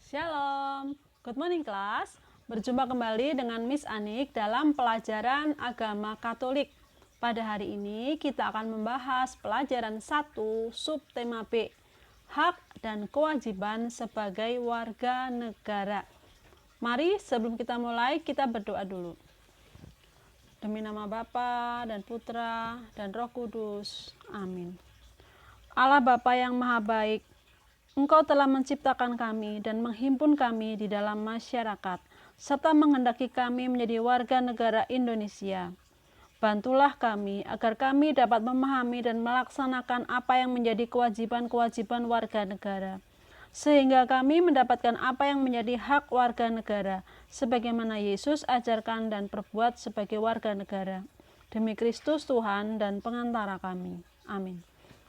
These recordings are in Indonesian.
Shalom, good morning kelas. Berjumpa kembali dengan Miss Anik dalam pelajaran agama Katolik. Pada hari ini kita akan membahas pelajaran 1 subtema B, hak dan kewajiban sebagai warga negara. Mari sebelum kita mulai kita berdoa dulu. Demi nama Bapa dan Putra dan Roh Kudus. Amin. Allah Bapa yang Maha Baik, Engkau telah menciptakan kami dan menghimpun kami di dalam masyarakat, serta menghendaki kami menjadi warga negara Indonesia. Bantulah kami agar kami dapat memahami dan melaksanakan apa yang menjadi kewajiban-kewajiban warga negara, sehingga kami mendapatkan apa yang menjadi hak warga negara, sebagaimana Yesus ajarkan dan perbuat sebagai warga negara. Demi Kristus Tuhan dan pengantara kami. Amin.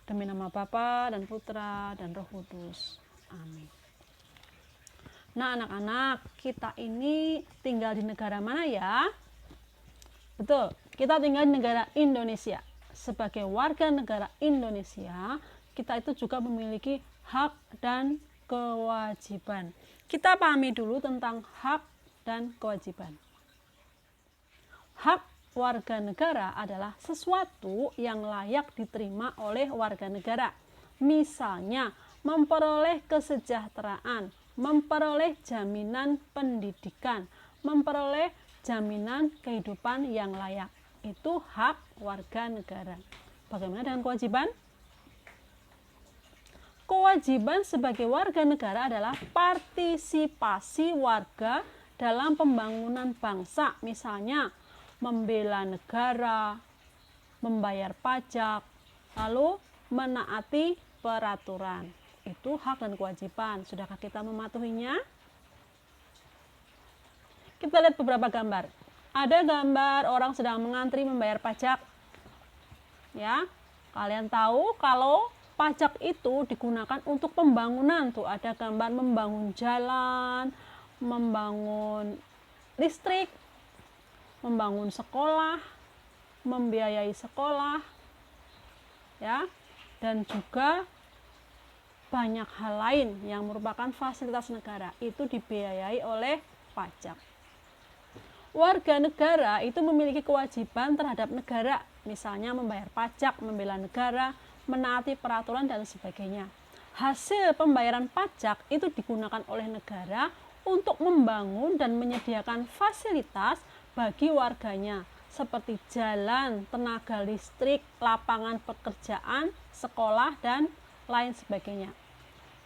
Demi nama Bapa dan Putra dan Roh Kudus. Amin. Nah, anak-anak, kita ini tinggal di negara mana ya? Betul, kita tinggal di negara Indonesia. Sebagai warga negara Indonesia, kita itu juga memiliki hak dan kewajiban. Kita pahami dulu tentang hak dan kewajiban. Hak warga negara adalah sesuatu yang layak diterima oleh warga negara. Misalnya, memperoleh kesejahteraan, memperoleh jaminan pendidikan, memperoleh jaminan kehidupan yang layak. Itu hak warga negara. Bagaimana dengan kewajiban? Kewajiban sebagai warga negara adalah partisipasi warga dalam pembangunan bangsa. Misalnya, membela negara, membayar pajak, lalu menaati peraturan. Itu hak dan kewajiban. Sudahkah kita mematuhinya? Kita lihat beberapa gambar. Ada gambar orang sedang mengantri membayar pajak. Ya, kalian tahu kalau pajak itu digunakan untuk pembangunan. Tuh ada gambar membangun jalan, membangun listrik, membangun sekolah, membiayai sekolah, ya, dan juga banyak hal lain yang merupakan fasilitas negara itu dibiayai oleh pajak. Warga negara itu memiliki kewajiban terhadap negara, misalnya membayar pajak, membela negara, menaati peraturan dan sebagainya. Hasil pembayaran pajak itu digunakan oleh negara untuk membangun dan menyediakan fasilitas bagi warganya seperti jalan, tenaga listrik, lapangan pekerjaan, sekolah, dan lain sebagainya.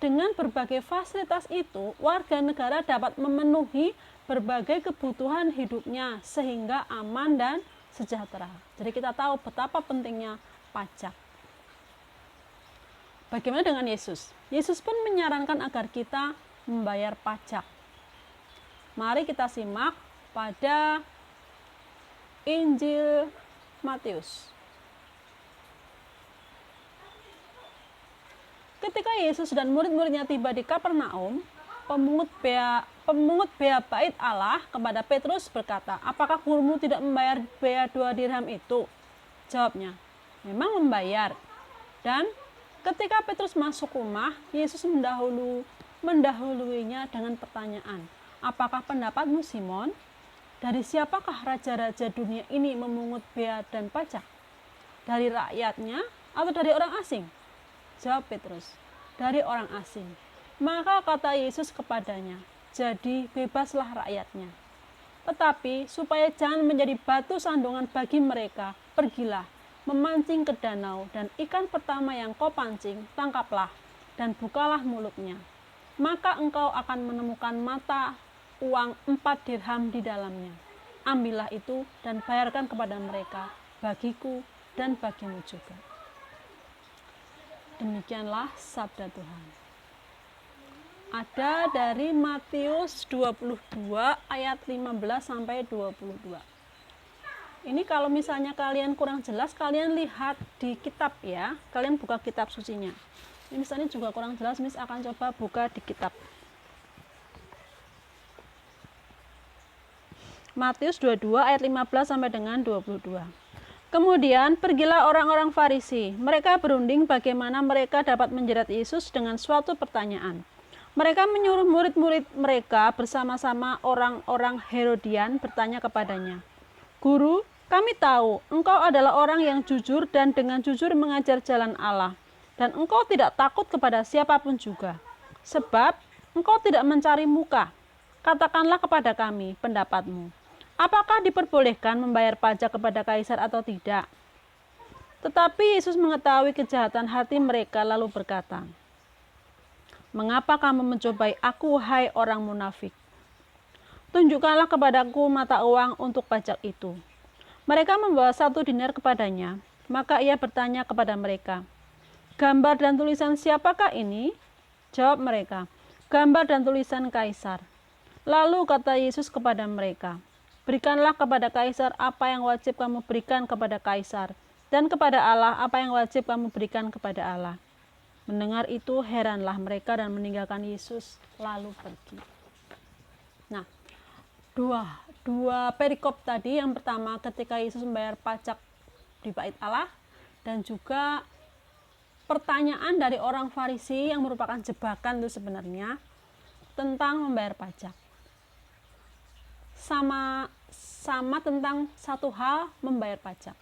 Dengan berbagai fasilitas itu, warga negara dapat memenuhi berbagai kebutuhan hidupnya sehingga aman dan sejahtera. Jadi kita tahu betapa pentingnya pajak. Bagaimana dengan Yesus? Yesus pun menyarankan agar kita membayar pajak. Mari kita simak pada Injil Matius. Ketika Yesus dan murid-muridnya tiba di Kapernaum, pemungut bea bait Allah kepada Petrus berkata, "Apakah gurumu tidak membayar bea 2 dirham itu?" Jawabnya, "Memang membayar." Dan ketika Petrus masuk rumah, Yesus mendahuluinya dengan pertanyaan, "Apakah pendapatmu, Simon? Dari siapakah raja-raja dunia ini memungut bea dan pajak? Dari rakyatnya atau dari orang asing?" Jawab Petrus, "Dari orang asing." Maka kata Yesus kepadanya, "Jadi bebaslah rakyatnya. Tetapi supaya jangan menjadi batu sandungan bagi mereka, pergilah, memancing ke danau, dan ikan pertama yang kau pancing, tangkaplah, dan bukalah mulutnya. Maka engkau akan menemukan mata uang 4 dirham di dalamnya. Ambillah itu dan bayarkan kepada mereka, bagiku dan bagimu juga." Demikianlah sabda Tuhan. Ada dari Matius 22 ayat 15 sampai 22. Ini kalau misalnya kalian kurang jelas, kalian lihat di kitab ya. Kalian buka kitab sucinya. Ini misalnya juga kurang jelas, Miss akan coba buka di kitab. Matius 22 ayat 15 sampai dengan 22. Kemudian pergilah orang-orang Farisi. Mereka berunding bagaimana mereka dapat menjerat Yesus dengan suatu pertanyaan. Mereka menyuruh murid-murid mereka bersama-sama orang-orang Herodian bertanya kepadanya, "Guru, kami tahu engkau adalah orang yang jujur dan dengan jujur mengajar jalan Allah, dan engkau tidak takut kepada siapapun juga, sebab engkau tidak mencari muka. Katakanlah kepada kami pendapatmu. Apakah diperbolehkan membayar pajak kepada kaisar atau tidak?" Tetapi Yesus mengetahui kejahatan hati mereka lalu berkata, "Mengapa kamu mencobai aku, hai orang munafik? Tunjukkanlah kepadaku mata uang untuk pajak itu." Mereka membawa 1 dinar kepadanya. Maka ia bertanya kepada mereka, "Gambar dan tulisan siapakah ini?" Jawab mereka, "Gambar dan tulisan kaisar." Lalu kata Yesus kepada mereka, "Berikanlah kepada kaisar apa yang wajib kamu berikan kepada kaisar, dan kepada Allah apa yang wajib kamu berikan kepada Allah." Mendengar itu heranlah mereka dan meninggalkan Yesus lalu pergi. Nah, dua perikop tadi, yang pertama ketika Yesus membayar pajak di bait Allah, dan juga pertanyaan dari orang Farisi yang merupakan jebakan itu sebenarnya tentang membayar pajak. Sama tentang satu hal, membayar pajak.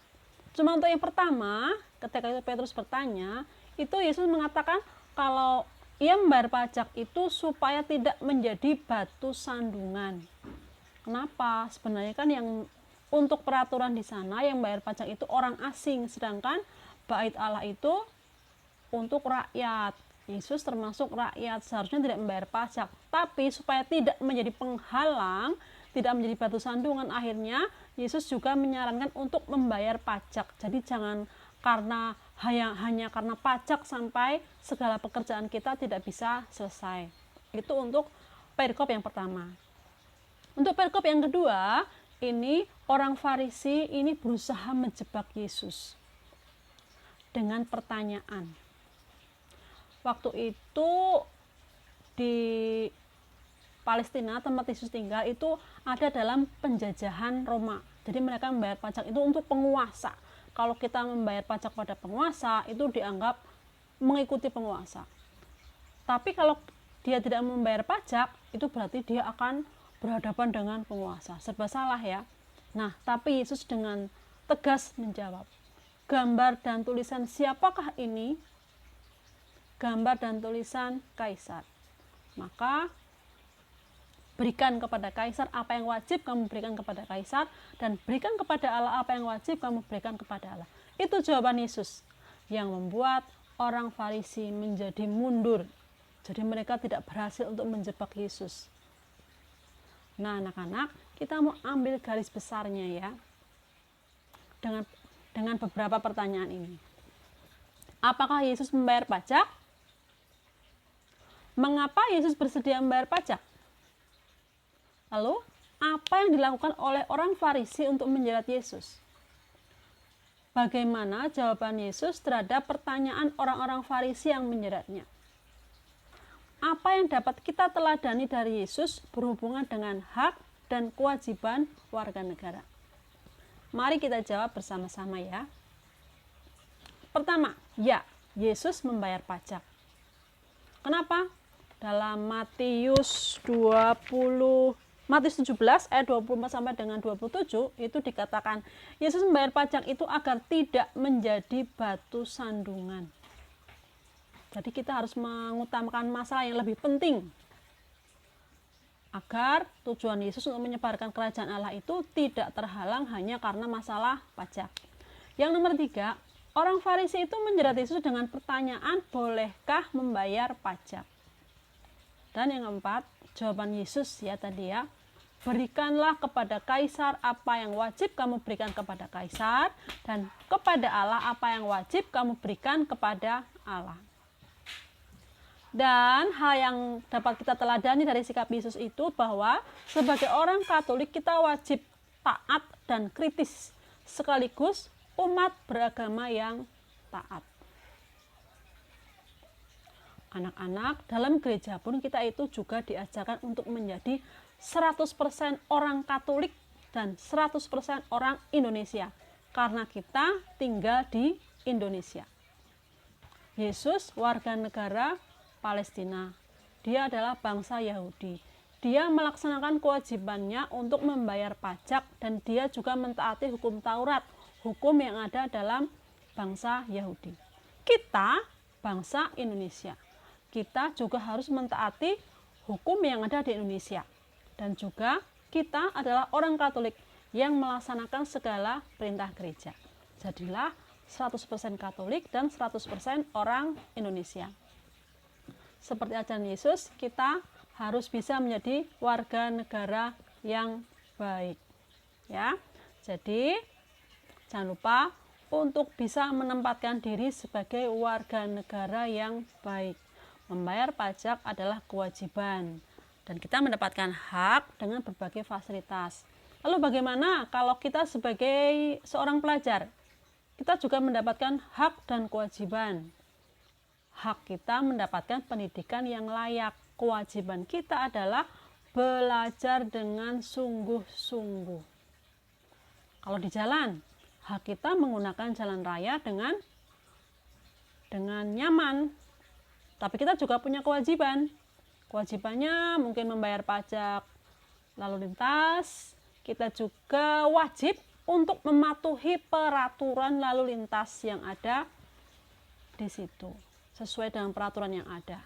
Cuma untuk yang pertama, ketika itu Petrus bertanya, itu Yesus mengatakan kalau ia membayar pajak itu supaya tidak menjadi batu sandungan. Kenapa? Sebenarnya kan yang untuk peraturan di sana yang bayar pajak itu orang asing, sedangkan bait Allah itu untuk rakyat. Yesus termasuk rakyat, seharusnya tidak membayar pajak. Tapi supaya tidak menjadi penghalang, tidak menjadi batu sandungan, akhirnya Yesus juga menyarankan untuk membayar pajak. Jadi jangan hanya karena pajak sampai segala pekerjaan kita tidak bisa selesai. Itu untuk perikop yang pertama. Untuk perikop yang kedua, ini orang Farisi ini berusaha menjebak Yesus dengan pertanyaan. Waktu itu di Palestina, tempat Yesus tinggal, itu ada dalam penjajahan Roma. Jadi mereka membayar pajak itu untuk penguasa. Kalau kita membayar pajak pada penguasa, itu dianggap mengikuti penguasa. Tapi kalau dia tidak membayar pajak, itu berarti dia akan berhadapan dengan penguasa. Serba salah ya. Nah, tapi Yesus dengan tegas menjawab, "Gambar dan tulisan siapakah ini?" Gambar dan tulisan kaisar. Maka berikan kepada kaisar apa yang wajib kamu berikan kepada kaisar, dan berikan kepada Allah apa yang wajib kamu berikan kepada Allah. Itu jawaban Yesus yang membuat orang Farisi menjadi mundur. Jadi mereka tidak berhasil untuk menjebak Yesus. Nah, anak-anak, kita mau ambil garis besarnya ya. Dengan beberapa pertanyaan ini. Apakah Yesus membayar pajak? Mengapa Yesus bersedia membayar pajak? Lalu, apa yang dilakukan oleh orang Farisi untuk menjerat Yesus? Bagaimana jawaban Yesus terhadap pertanyaan orang-orang Farisi yang menjeratnya? Apa yang dapat kita teladani dari Yesus berhubungan dengan hak dan kewajiban warga negara? Mari kita jawab bersama-sama ya. Pertama, ya, Yesus membayar pajak. Kenapa? Dalam Matius 17 ayat 24 sampai dengan 27 itu dikatakan Yesus membayar pajak itu agar tidak menjadi batu sandungan. Jadi kita harus mengutamakan masalah yang lebih penting, agar tujuan Yesus untuk menyebarkan kerajaan Allah itu tidak terhalang hanya karena masalah pajak. Yang nomor 3, orang Farisi itu menjerat Yesus dengan pertanyaan, bolehkah membayar pajak? Dan yang keempat, jawaban Yesus ya tadi ya, berikanlah kepada kaisar apa yang wajib kamu berikan kepada kaisar, dan kepada Allah apa yang wajib kamu berikan kepada Allah. Dan hal yang dapat kita teladani dari sikap Yesus itu bahwa sebagai orang Katolik kita wajib taat dan kritis, sekaligus umat beragama yang taat. Anak-anak, dalam gereja pun kita itu juga diajarkan untuk menjadi 100% orang Katolik dan 100% orang Indonesia, karena kita tinggal di Indonesia. Yesus warga negara Palestina, dia adalah bangsa Yahudi. Dia melaksanakan kewajibannya untuk membayar pajak dan dia juga mentaati hukum Taurat, hukum yang ada dalam bangsa Yahudi. Kita bangsa Indonesia, kita juga harus mentaati hukum yang ada di Indonesia. Dan juga kita adalah orang Katolik yang melaksanakan segala perintah gereja. Jadilah 100% Katolik dan 100% orang Indonesia. Seperti ajaran Yesus, kita harus bisa menjadi warga negara yang baik. Ya. Jadi, jangan lupa untuk bisa menempatkan diri sebagai warga negara yang baik. Membayar pajak adalah kewajiban dan kita mendapatkan hak dengan berbagai fasilitas. Lalu bagaimana kalau kita sebagai seorang pelajar? Kita juga mendapatkan hak dan kewajiban. Hak kita mendapatkan pendidikan yang layak. Kewajiban kita adalah belajar dengan sungguh-sungguh. Kalau di jalan, hak kita menggunakan jalan raya dengan nyaman. Tapi kita juga punya kewajiban. Kewajibannya mungkin membayar pajak lalu lintas. Kita juga wajib untuk mematuhi peraturan lalu lintas yang ada di situ, sesuai dengan peraturan yang ada.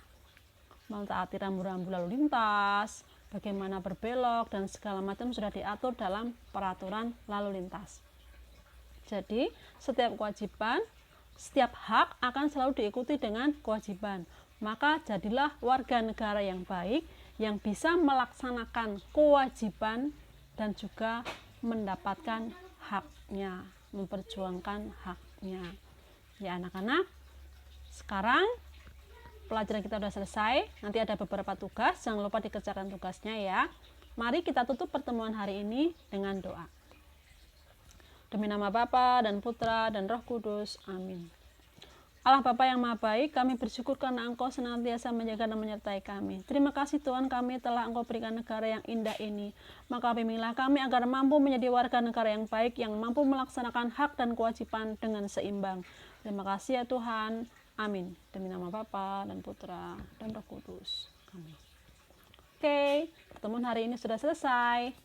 Mentaati rambu-rambu lalu lintas, bagaimana berbelok dan segala macam sudah diatur dalam peraturan lalu lintas. Jadi, setiap kewajiban, setiap hak akan selalu diikuti dengan kewajiban. Maka jadilah warga negara yang baik yang bisa melaksanakan kewajiban dan juga mendapatkan haknya, memperjuangkan haknya. Ya anak-anak, sekarang pelajaran kita sudah selesai. Nanti ada beberapa tugas, jangan lupa dikerjakan tugasnya ya. Mari kita tutup pertemuan hari ini dengan doa. Demi nama Bapa dan Putra dan Roh Kudus. Amin. Allah Bapa yang Maha Baik, kami bersyukur karena Engkau senantiasa menjaga dan menyertai kami. Terima kasih Tuhan, kami telah Engkau berikan negara yang indah ini. Maka bimbinglah kami agar mampu menjadi warga negara yang baik, yang mampu melaksanakan hak dan kewajiban dengan seimbang. Terima kasih ya Tuhan. Amin. Demi nama Bapa dan Putra dan Roh Kudus. Amin. Oke, pertemuan hari ini sudah selesai.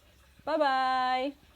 Bye-bye.